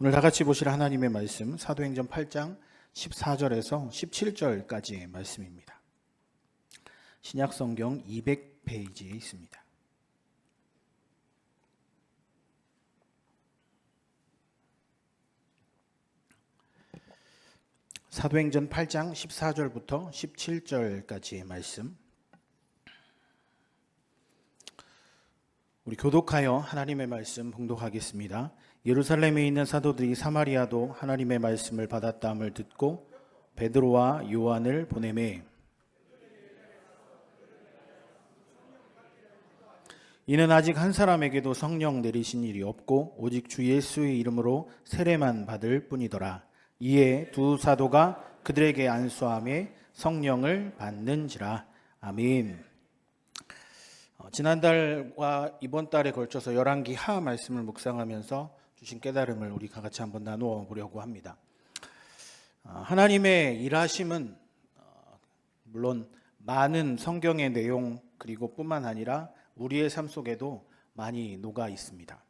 오늘 다 같이 보실 하나님의 말씀 사도행전 8장 14절에서 17절까지의 말씀입니다. 신약성경 200페이지에 있습니다. 사도행전 8장 14절부터 17절까지의 말씀, 우리 교독하여 하나님의 말씀 봉독하겠습니다. 예루살렘에 있는 사도들이 사마리아도 하나님의 말씀을 받았다함을 듣고 베드로와 요한을 보내매 이는 아직 한 사람에게도 성령 내리신 일이 없고 오직 주 예수의 이름으로 세례만 받을 뿐이더라. 이에 두 사도가 그들에게 안수함에 성령을 받는지라. 아멘. 지난달과 이번 달에 걸쳐서 열왕기 하 말씀을 묵상하면서 주신 깨달음을 우리가 같이 한번 나누어 보려고 합니다. 하나님의 일하심은 물론 많은 성경의 내용 그리고 뿐만 아니라 우리의 삶 속에도 많이 녹아 있습니다.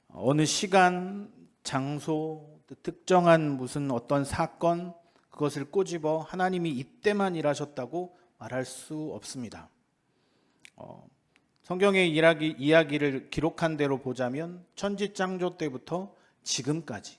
어느 시간, 장소, 특정한 무슨 어떤 사건, 그것을 꼬집어 하나님이 이때만 일하셨다고 말할 수 없습니다. 성경의 이야기를 기록한 대로 보자면 천지창조 때부터 지금까지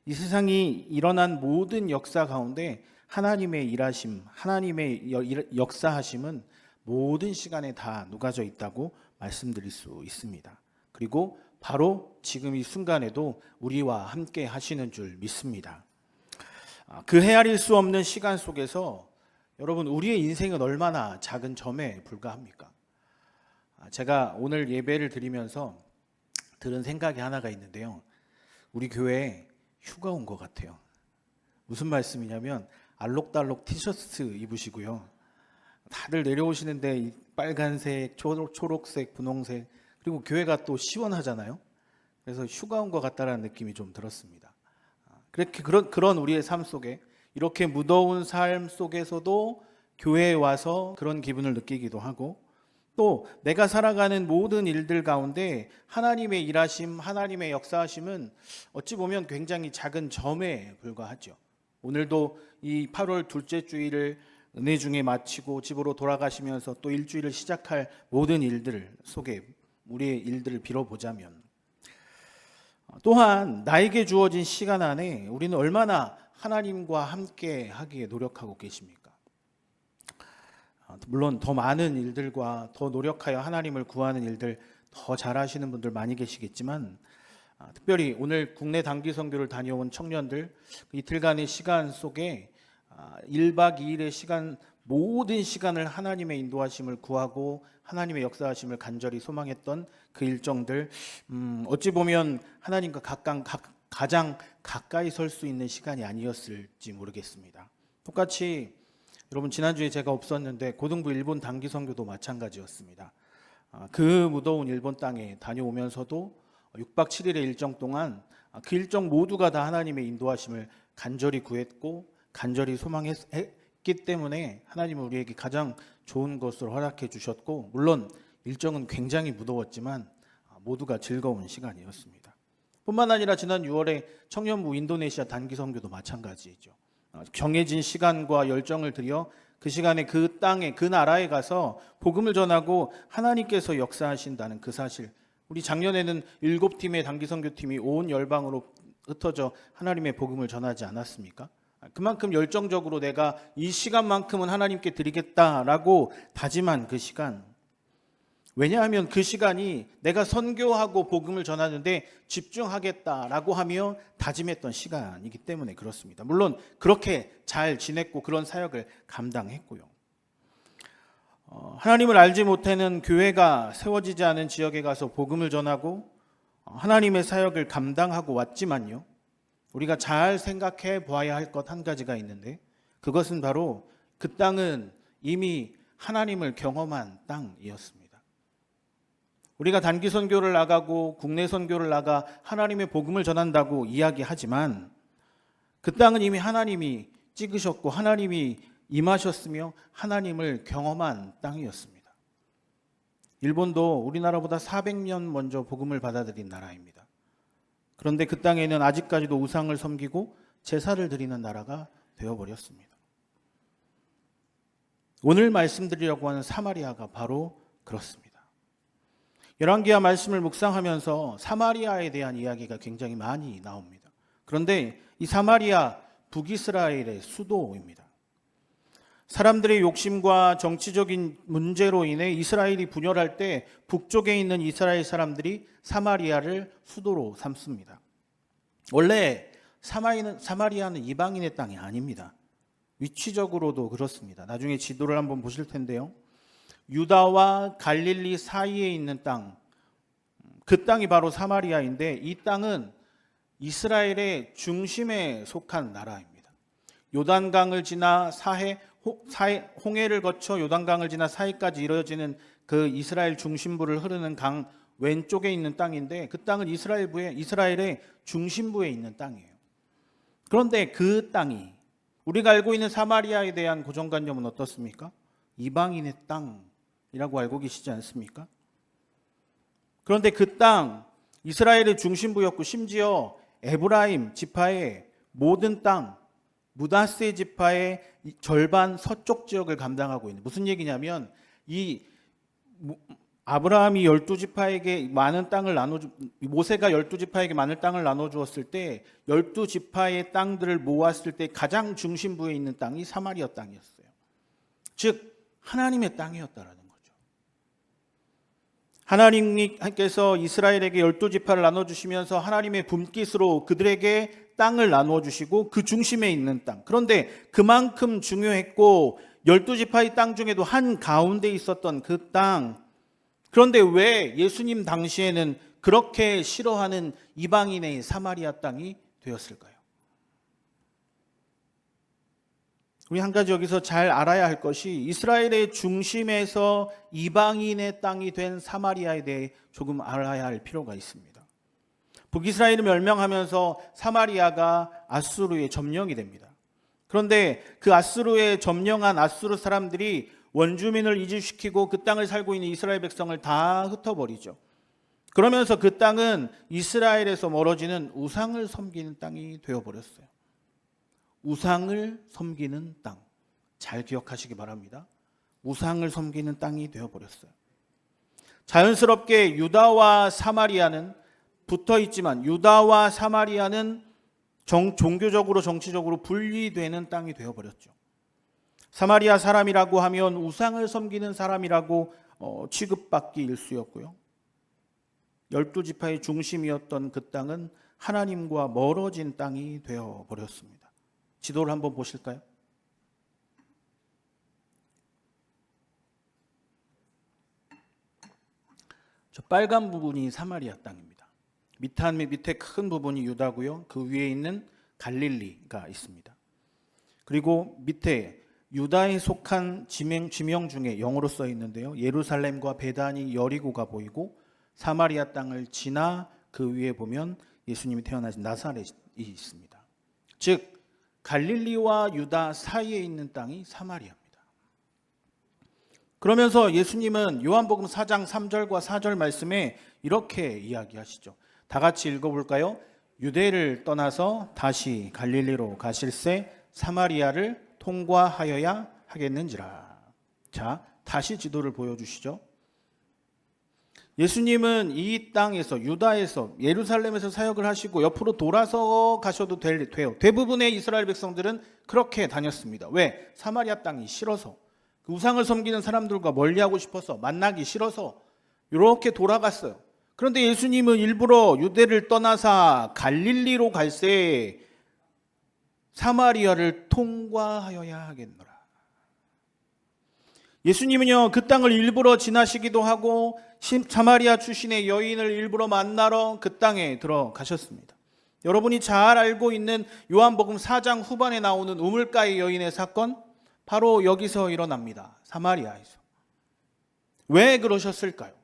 이 세상이 일어난 모든 역사 가운데 하나님의 일하심, 하나님의 역사하심은 모든 시간에 다 녹아져 있다고 말씀드릴 수 있습니다. 그리고 바로 지금 이 순간에도 우리와 함께 하시는 줄 믿습니다. 그 헤아릴 수 없는 시간 속에서 여러분, 우리의 인생은 얼마나 작은 점에 불과합니까? 제가 오늘 예배를 드리면서 들은 생각이 하나가 있는데요. 우리 교회에 휴가 온 것 같아요. 무슨 말씀이냐면 알록달록 티셔츠 입으시고요. 다들 내려오시는데 이 빨간색, 초록색, 분홍색, 그리고 교회가 또 시원하잖아요. 그래서 휴가 온 것 같다라는 느낌이 좀 들었습니다. 그렇게 그런 우리의 삶 속에 이렇게 무더운 삶 속에서도 교회에 와서 그런 기분을 느끼기도 하고, 또 내가 살아가는 모든 일들 가운데 하나님의 일하심, 하나님의 역사하심은 어찌 보면 굉장히 작은 점에 불과하죠. 오늘도 이 8월 둘째 주일을 은혜 중에 마치고 집으로 돌아가시면서 또 일주일을 시작할 모든 일들 속에 우리의 일들을 빌어보자면, 또한 나에게 주어진 시간 안에 우리는 얼마나 하나님과 함께 하기에 노력하고 계십니까? 물론 더 많은 일들과 더 노력하여 하나님을 구하는 일들 더 잘하시는 분들 많이 계시겠지만, 특별히 오늘 국내 단기 선교를 다녀온 청년들 이틀간의 시간 속에 1박 2일의 시간, 모든 시간을 하나님의 인도하심을 구하고 하나님의 역사하심을 간절히 소망했던 그 일정들, 어찌 보면 하나님과 가장 가까이 설 수 있는 시간이 아니었을지 모르겠습니다. 똑같이 여러분, 지난주에 제가 없었는데 고등부 일본 단기 선교도 마찬가지였습니다. 그 무더운 일본 땅에 다녀오면서도 6박 7일의 일정 동안 그 일정 모두가 다 하나님의 인도하심을 간절히 구했고 간절히 소망했기 때문에 하나님은 우리에게 가장 좋은 것을 허락해 주셨고, 물론 일정은 굉장히 무더웠지만 모두가 즐거운 시간이었습니다. 뿐만 아니라 지난 6월에 청년부 인도네시아 단기 선교도 마찬가지죠. 정해진 시간과 열정을 들여 그 시간에 그 땅에, 그 나라에 가서 복음을 전하고 하나님께서 역사하신다는 그 사실, 우리 작년에는 7팀의 단기 선교팀이 온 열방으로 흩어져 하나님의 복음을 전하지 않았습니까? 그만큼 열정적으로 내가 이 시간만큼은 하나님께 드리겠다라고 다짐한 그 시간, 왜냐하면 그 시간이 내가 선교하고 복음을 전하는데 집중하겠다라고 하며 다짐했던 시간이기 때문에 그렇습니다. 물론 그렇게 잘 지냈고 그런 사역을 감당했고요. 하나님을 알지 못하는 교회가 세워지지 않은 지역에 가서 복음을 전하고 하나님의 사역을 감당하고 왔지만요, 우리가 잘 생각해 보아야 할 것 한 가지가 있는데, 그것은 바로 그 땅은 이미 하나님을 경험한 땅이었습니다. 우리가 단기 선교를 나가고 국내 선교를 나가 하나님의 복음을 전한다고 이야기하지만 그 땅은 이미 하나님이 찍으셨고 하나님이 임하셨으며 하나님을 경험한 땅이었습니다. 일본도 우리나라보다 400년 먼저 복음을 받아들인 나라입니다. 그런데 그 땅에는 아직까지도 우상을 섬기고 제사를 드리는 나라가 되어버렸습니다. 오늘 말씀드리려고 하는 사마리아가 바로 그렇습니다. 열왕기하 말씀을 묵상하면서 사마리아에 대한 이야기가 굉장히 많이 나옵니다. 그런데 이 사마리아 북이스라엘의 수도입니다. 사람들의 욕심과 정치적인 문제로 인해 이스라엘이 분열할 때 북쪽에 있는 이스라엘 사람들이 사마리아를 수도로 삼습니다. 원래 사마리아는 이방인의 땅이 아닙니다. 위치적으로도 그렇습니다. 나중에 지도를 한번 보실 텐데요. 유다와 갈릴리 사이에 있는 땅, 그 땅이 바로 사마리아인데 이 땅은 이스라엘의 중심에 속한 나라입니다. 요단강을 지나 홍해를 거쳐 요단강을 지나 사해까지 이루어지는 그 이스라엘 중심부를 흐르는 강 왼쪽에 있는 땅인데 그 땅은 이스라엘의 중심부에 있는 땅이에요. 그런데 그 땅이 우리가 알고 있는 사마리아에 대한 고정관념은 어떻습니까? 이방인의 땅이라고 알고 계시지 않습니까? 그런데 그 땅, 이스라엘의 중심부였고 심지어 에브라임 지파의 모든 땅, 므낫세 지파의 절반 서쪽 지역을 감당하고 있는, 무슨 얘기냐면 이 아브라함이 12지파에게 많은 땅을 모세가 12지파에게 많은 땅을 나눠 주었을 때 12지파의 땅들을 모았을 때 가장 중심부에 있는 땅이 사마리아 땅이었어요. 즉 하나님의 땅이었다라는 거죠. 하나님께서 이스라엘에게 12지파를 나눠 주시면서 하나님의 분깃으로 그들에게 땅을 나누어 주시고 그 중심에 있는 땅. 그런데 그만큼 중요했고 12지파의 땅 중에도 한 가운데 있었던 그 땅. 그런데 왜 예수님 당시에는 그렇게 싫어하는 이방인의 사마리아 땅이 되었을까요? 우리 한 가지 여기서 잘 알아야 할 것이 이스라엘의 중심에서 이방인의 땅이 된 사마리아에 대해 조금 알아야 할 필요가 있습니다. 북이스라엘이 멸망하면서 사마리아가 아수르의 점령이 됩니다. 그런데 그 아수르에 점령한 아수르 사람들이 원주민을 이주시키고 그 땅을 살고 있는 이스라엘 백성을 다 흩어버리죠. 그러면서 그 땅은 이스라엘에서 멀어지는 우상을 섬기는 땅이 되어버렸어요. 우상을 섬기는 땅. 잘 기억하시기 바랍니다. 우상을 섬기는 땅이 되어버렸어요. 자연스럽게 유다와 사마리아는 붙어있지만 유다와 사마리아는 종교적으로 정치적으로 분리되는 땅이 되어버렸죠. 사마리아 사람이라고 하면 우상을 섬기는 사람이라고 취급받기 일쑤였고요. 12지파의 중심이었던 그 땅은 하나님과 멀어진 땅이 되어버렸습니다. 지도를 한번 보실까요? 저 빨간 부분이 사마리아 땅입니다. 밑에 큰 부분이 유다고요. 그 위에 있는 갈릴리가 있습니다. 그리고 밑에 유다에 속한 지명 중에 영어로 써 있는데요. 예루살렘과 베다니, 여리고가 보이고 사마리아 땅을 지나 그 위에 보면 예수님이 태어나신 나사렛이 있습니다. 즉 갈릴리와 유다 사이에 있는 땅이 사마리아입니다. 그러면서 예수님은 요한복음 4장 3절과 4절 말씀에 이렇게 이야기하시죠. 다 같이 읽어볼까요? 유대를 떠나서 다시 갈릴리로 가실새 사마리아를 통과하여야 하겠는지라. 자, 다시 지도를 보여주시죠. 예수님은 이 땅에서 유다에서 예루살렘에서 사역을 하시고 옆으로 돌아서 가셔도 돼요. 대부분의 이스라엘 백성들은 그렇게 다녔습니다. 왜? 사마리아 땅이 싫어서, 그 우상을 섬기는 사람들과 멀리하고 싶어서, 만나기 싫어서 이렇게 돌아갔어요. 그런데 예수님은 일부러 유대를 떠나서 갈릴리로 갈새 사마리아를 통과하여야 하겠노라. 예수님은요, 그 땅을 일부러 지나시기도 하고 사마리아 출신의 여인을 일부러 만나러 그 땅에 들어가셨습니다. 여러분이 잘 알고 있는 요한복음 4장 후반에 나오는 우물가의 여인의 사건, 바로 여기서 일어납니다. 사마리아에서. 왜 그러셨을까요?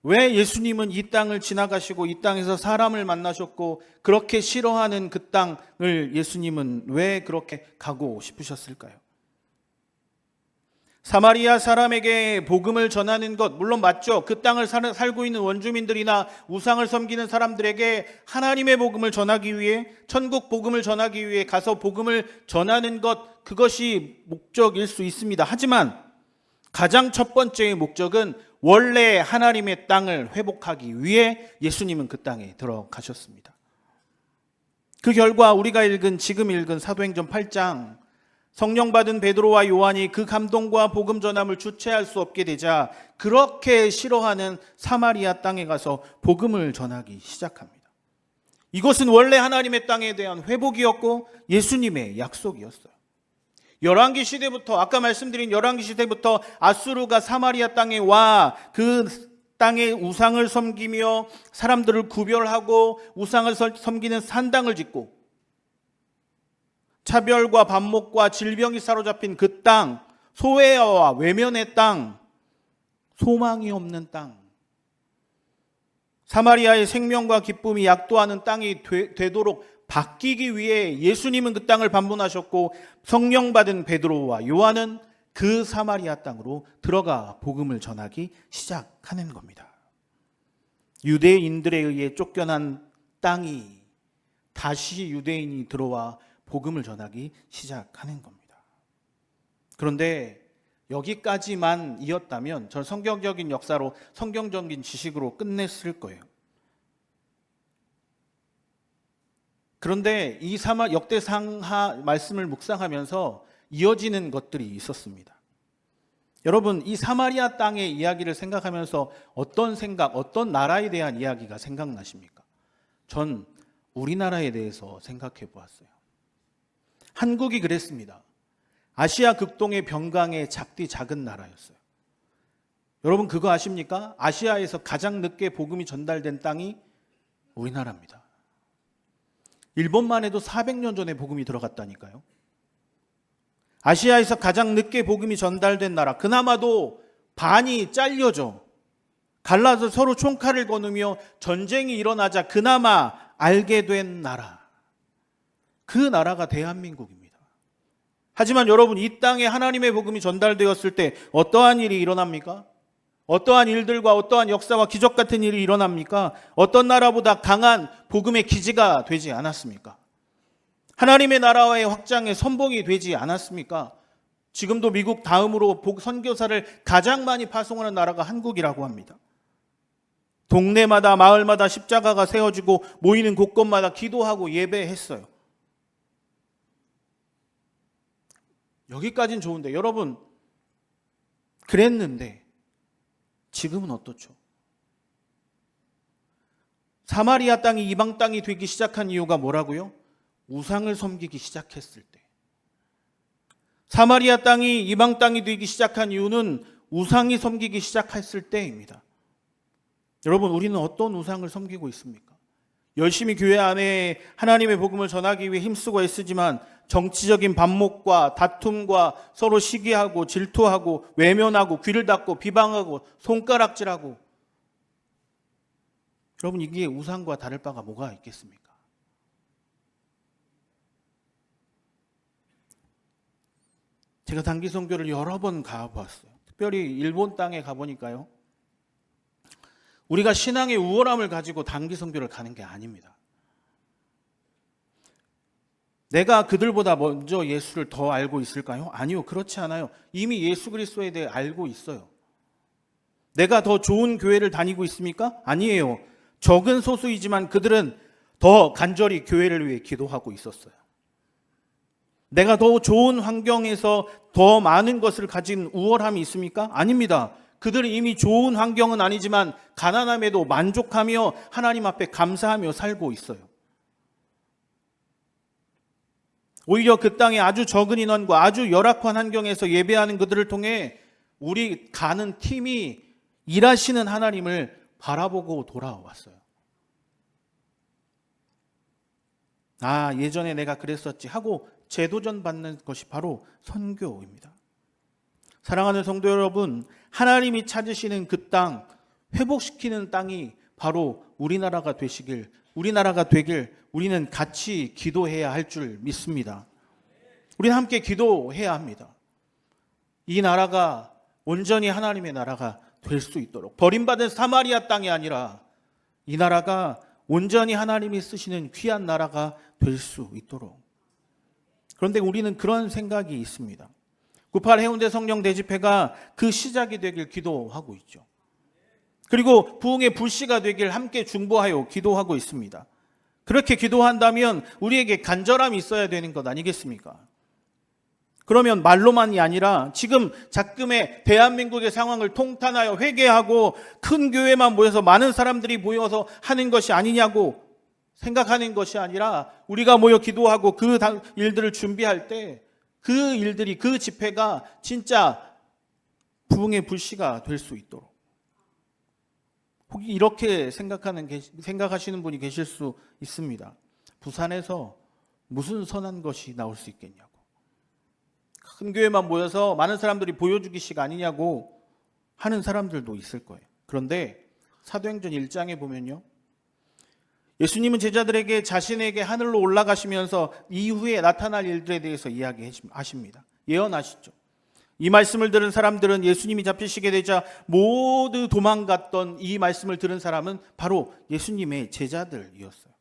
왜 예수님은 이 땅을 지나가시고 이 땅에서 사람을 만나셨고 그렇게 싫어하는 그 땅을 예수님은 왜 그렇게 가고 싶으셨을까요? 사마리아 사람에게 복음을 전하는 것 물론 맞죠. 그 땅을 살고 있는 원주민들이나 우상을 섬기는 사람들에게 하나님의 복음을 전하기 위해, 천국 복음을 전하기 위해 가서 복음을 전하는 것, 그것이 목적일 수 있습니다. 하지만 가장 첫 번째의 목적은 원래 하나님의 땅을 회복하기 위해 예수님은 그 땅에 들어가셨습니다. 그 결과 우리가 지금 읽은 사도행전 8장, 성령 받은 베드로와 요한이 그 감동과 복음 전함을 주체할 수 없게 되자 그렇게 싫어하는 사마리아 땅에 가서 복음을 전하기 시작합니다. 이것은 원래 하나님의 땅에 대한 회복이었고 예수님의 약속이었어요. 열왕기 시대부터, 아까 말씀드린 열왕기 시대부터 아수르가 사마리아 땅에 와 그 땅에 우상을 섬기며 사람들을 구별하고 우상을 섬기는 산당을 짓고 차별과 반목과 질병이 사로잡힌 그 땅, 소외와 외면의 땅, 소망이 없는 땅, 사마리아의 생명과 기쁨이 약도하는 땅이 되도록 바뀌기 위해 예수님은 그 땅을 방문하셨고 성령 받은 베드로와 요한은 그 사마리아 땅으로 들어가 복음을 전하기 시작하는 겁니다. 유대인들에 의해 쫓겨난 땅이 다시 유대인이 들어와 복음을 전하기 시작하는 겁니다. 그런데 여기까지만 이었다면 전 성경적인 역사로, 성경적인 지식으로 끝냈을 거예요. 그런데 이 역대상하 말씀을 묵상하면서 이어지는 것들이 있었습니다. 여러분, 이 사마리아 땅의 이야기를 생각하면서 어떤 나라에 대한 이야기가 생각나십니까? 전 우리나라에 대해서 생각해 보았어요. 한국이 그랬습니다. 아시아 극동의 변강의 작은 나라였어요. 여러분 그거 아십니까? 아시아에서 가장 늦게 복음이 전달된 땅이 우리나라입니다. 일본만 해도 400년 전에 복음이 들어갔다니까요. 아시아에서 가장 늦게 복음이 전달된 나라, 그나마도 반이 잘려져 갈라서 서로 총칼을 거누며 전쟁이 일어나자 그나마 알게 된 나라, 그 나라가 대한민국입니다. 하지만 여러분, 이 땅에 하나님의 복음이 전달되었을 때 어떠한 일이 일어납니까? 어떠한 일들과 어떠한 역사와 기적 같은 일이 일어납니까? 어떤 나라보다 강한 복음의 기지가 되지 않았습니까? 하나님의 나라의 확장에 선봉이 되지 않았습니까? 지금도 미국 다음으로 선교사를 가장 많이 파송하는 나라가 한국이라고 합니다. 동네마다 마을마다 십자가가 세워지고 모이는 곳곳마다 기도하고 예배했어요. 여기까지는 좋은데 여러분, 그랬는데 지금은 어떻죠? 사마리아 땅이 이방 땅이 되기 시작한 이유가 뭐라고요? 우상을 섬기기 시작했을 때. 사마리아 땅이 이방 땅이 되기 시작한 이유는 우상이 섬기기 시작했을 때입니다. 여러분, 우리는 어떤 우상을 섬기고 있습니까? 열심히 교회 안에 하나님의 복음을 전하기 위해 힘쓰고 애쓰지만 정치적인 반목과 다툼과 서로 시기하고 질투하고 외면하고 귀를 닫고 비방하고 손가락질하고, 여러분 이게 우상과 다를 바가 뭐가 있겠습니까? 제가 단기 선교를 여러 번 가보았어요. 특별히 일본 땅에 가보니까요, 우리가 신앙의 우월함을 가지고 단기 선교를 가는 게 아닙니다. 내가 그들보다 먼저 예수를 더 알고 있을까요? 아니요, 그렇지 않아요. 이미 예수 그리스도에 대해 알고 있어요. 내가 더 좋은 교회를 다니고 있습니까? 아니에요. 적은 소수이지만 그들은 더 간절히 교회를 위해 기도하고 있었어요. 내가 더 좋은 환경에서 더 많은 것을 가진 우월함이 있습니까? 아닙니다. 그들은 이미 좋은 환경은 아니지만 가난함에도 만족하며 하나님 앞에 감사하며 살고 있어요. 오히려 그 땅에 아주 적은 인원과 아주 열악한 환경에서 예배하는 그들을 통해 우리 가는 팀이 일하시는 하나님을 바라보고 돌아왔어요. 아, 예전에 내가 그랬었지 하고 재도전 받는 것이 바로 선교입니다. 사랑하는 성도 여러분, 하나님이 찾으시는 그 땅, 회복시키는 땅이 바로 우리나라가 되길 우리는 같이 기도해야 할 줄 믿습니다. 우리는 함께 기도해야 합니다. 이 나라가 온전히 하나님의 나라가 될 수 있도록, 버림받은 사마리아 땅이 아니라 이 나라가 온전히 하나님이 쓰시는 귀한 나라가 될 수 있도록. 그런데 우리는 그런 생각이 있습니다. 98 해운대 성령 대집회가 그 시작이 되길 기도하고 있죠. 그리고 부흥의 불씨가 되길 함께 중보하여 기도하고 있습니다. 그렇게 기도한다면 우리에게 간절함이 있어야 되는 것 아니겠습니까? 그러면 말로만이 아니라 지금 작금의 대한민국의 상황을 통탄하여 회개하고 큰 교회만 모여서 많은 사람들이 모여서 하는 것이 아니냐고 생각하는 것이 아니라 우리가 모여 기도하고 그 일들을 준비할 때 그 일들이, 그 집회가 진짜 부흥의 불씨가 될 수 있도록. 혹시 이렇게 생각하시는 분이 계실 수 있습니다. 부산에서 무슨 선한 것이 나올 수 있겠냐고. 큰 교회만 모여서 많은 사람들이 보여주기식 아니냐고 하는 사람들도 있을 거예요. 그런데 사도행전 1장에 보면요, 예수님은 제자들에게 자신에게 하늘로 올라가시면서 이후에 나타날 일들에 대해서 이야기하십니다. 예언하시죠. 이 말씀을 들은 사람들은 예수님이 잡히시게 되자 모두 도망갔던 이 말씀을 들은 사람은 바로 예수님의 제자들이었어요.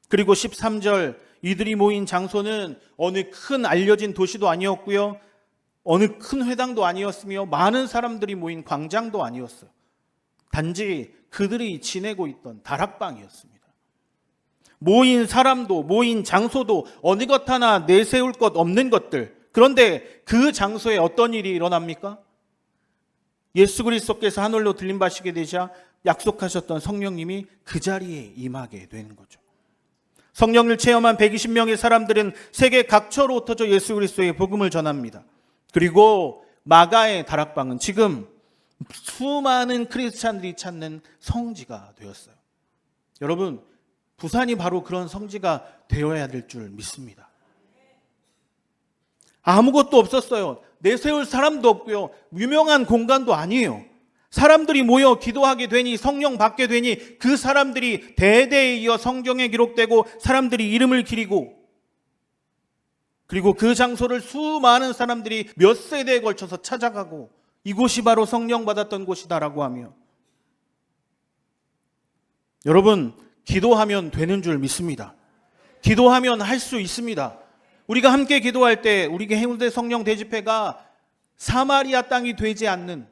그리고 13절, 이들이 모인 장소는 어느 큰 알려진 도시도 아니었고요, 어느 큰 회당도 아니었으며 많은 사람들이 모인 광장도 아니었어요. 단지 그들이 지내고 있던 다락방이었습니다. 모인 사람도 모인 장소도 어느 것 하나 내세울 것 없는 것들. 그런데 그 장소에 어떤 일이 일어납니까? 예수 그리스도께서 하늘로 들림받으시게 되자 약속하셨던 성령님이 그 자리에 임하게 되는 거죠. 성령을 체험한 120명의 사람들은 세계 각처로 흩어져 예수 그리스도의 복음을 전합니다. 그리고 마가의 다락방은 지금 수많은 크리스찬들이 찾는 성지가 되었어요. 여러분, 부산이 바로 그런 성지가 되어야 될 줄 믿습니다. 아무것도 없었어요. 내세울 사람도 없고요, 유명한 공간도 아니에요. 사람들이 모여 기도하게 되니, 성령 받게 되니 그 사람들이 대대에 이어 성경에 기록되고 사람들이 이름을 기리고, 그리고 그 장소를 수많은 사람들이 몇 세대에 걸쳐서 찾아가고, 이곳이 바로 성령 받았던 곳이다라고 하며, 여러분, 기도하면 되는 줄 믿습니다. 기도하면 할 수 있습니다. 우리가 함께 기도할 때 우리 해운대 성령 대집회가 사마리아 땅이 되지 않는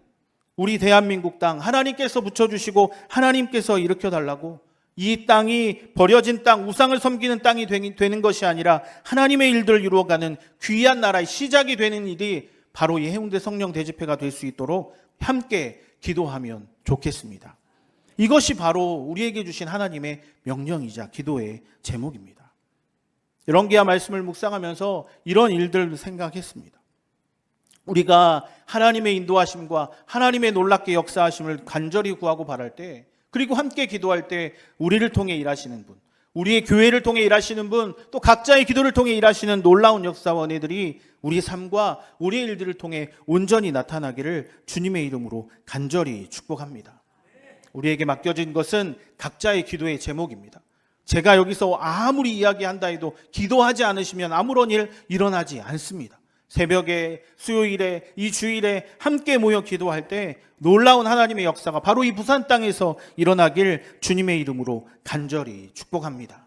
우리 대한민국 땅, 하나님께서 붙여주시고 하나님께서 일으켜달라고, 이 땅이 버려진 땅, 우상을 섬기는 땅이 되는 것이 아니라 하나님의 일들을 이루어가는 귀한 나라의 시작이 되는 일이 바로 이 해운대 성령 대집회가 될 수 있도록 함께 기도하면 좋겠습니다. 이것이 바로 우리에게 주신 하나님의 명령이자 기도의 제목입니다. 열왕기하 말씀을 묵상하면서 이런 일들을 생각했습니다. 우리가 하나님의 인도하심과 하나님의 놀랍게 역사하심을 간절히 구하고 바랄 때, 그리고 함께 기도할 때 우리를 통해 일하시는 분, 우리의 교회를 통해 일하시는 분, 또 각자의 기도를 통해 일하시는 놀라운 역사와 은혜들이 우리 삶과 우리의 일들을 통해 온전히 나타나기를 주님의 이름으로 간절히 축복합니다. 우리에게 맡겨진 것은 각자의 기도의 제목입니다. 제가 여기서 아무리 이야기한다 해도 기도하지 않으시면 아무런 일 일어나지 않습니다. 새벽에, 수요일에, 이 주일에 함께 모여 기도할 때 놀라운 하나님의 역사가 바로 이 부산 땅에서 일어나길 주님의 이름으로 간절히 축복합니다.